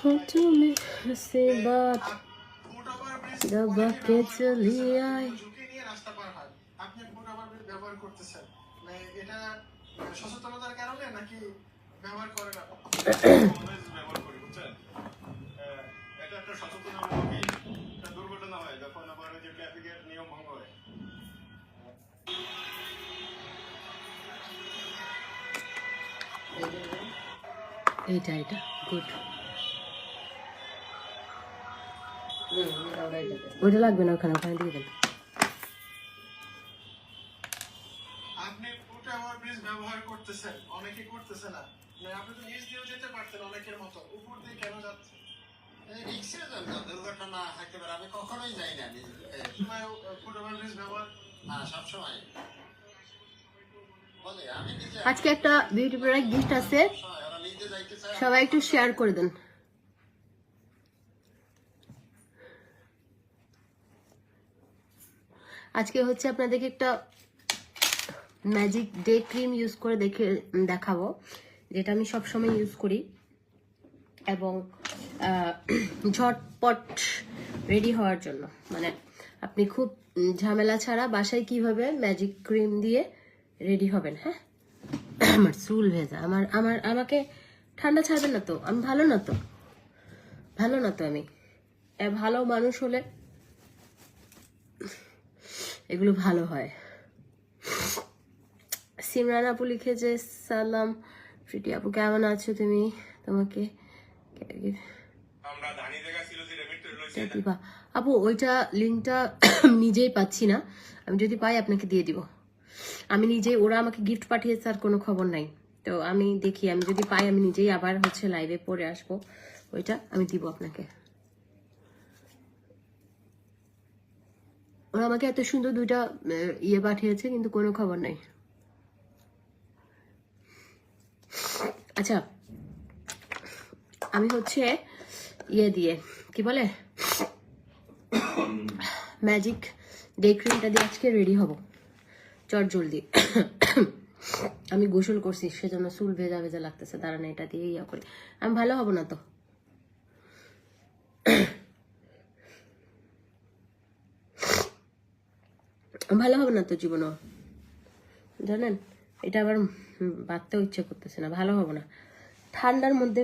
देखो तुम्हें से बात दबा के चली आई। আপনি ফুটওভার ব্রিজ ব্যবহার করতেছেন এটা সচেতনতার কারণে নাকি ব্যবহার করেন না? ব্যবহার করি বুঝছেন, এটা একটা সচেতনতামূলক একটা দুর্ঘটনা হয় যখন আবার ওই যে ট্রাফিকের নিয়ম ভঙ্গ হয়। এটা এটা গুড। ওইটা লাগবে না, ওখানে ওখানে দিয়ে দেন। আপনি ফুটওভার ব্রিজ ব্যবহার করতেছেন, অনেকে করতেছে না। আপনি তো নিচ দিয়েও যেতে পারতেন অনেকের মতো, উপর দিয়ে কেন যাচ্ছেন? রিক্সের জন্য দুর্ঘটনা হতে পারে, আমি কখনোই যাই না ফুটওভার ব্রিজ ব্যবহার না সবসময়। আজকে একটা বিউটি প্রোডাক্ট গিফট আছে, সবাই একটু শেয়ার করে দেন। আজকে হচ্ছে আপনাদেরকে একটা ম্যাজিক ডে ক্রিম ইউজ করে দেখাবো, যেটা আমি সবসময় ইউজ করি এবং ঝটপট রেডি হওয়ার জন্য। মানে আপনি খুব ঝামেলা ছাড়া বাসায় কিভাবে ম্যাজিক ক্রিম দিয়ে রেডি হবেন। হ্যাঁ, আমার চুল ভেজা, আমাকে ঠান্ডা ছাড়বে না তো, আমি ভালো না তো, ভালো না তো। আমি ভালো মানুষ হলে এগুলো ভালো হয়। সিমরান আপু লিখেছে, সালাম প্রীতি আপু, কেমন আছো তুমি? তোমাকে আপু ওইটা লিঙ্কটা নিজেই পাচ্ছি না, আমি যদি পাই আপনাকে দিয়ে দিব। আমি নিজেই, ওরা আমাকে গিফট পাঠিয়েছে, আর কোনো খবর নাই। তো আমি দেখি, আমি যদি পাই আমি নিজেই আবার হচ্ছে লাইভে পরে আসবো, ওইটা আমি দিব আপনাকে। ওরা আমাকে এত সুন্দর দুইটা ইয়ে পাঠিয়েছে, কিন্তু কোনো খবর নাই। আচ্ছা, আমি হচ্ছে ইয়ে দিয়ে কি বলে ম্যাজিক ডে ক্রিমটা দিয়ে আজকে রেডি হব চট জলদি। আমি গোসল করছি, সেজন্য চুল ভেজা ভেজা লাগতেছে। দাঁড়ান, এটা দিয়ে ইয়া করি, আমি ভালো হব না তো। ভালো হবে না তো জীবনও, জানেন। এটা আবার বাঁধতেও ইচ্ছে করতেছে না, ভালো হবে না ঠান্ডার মধ্যে।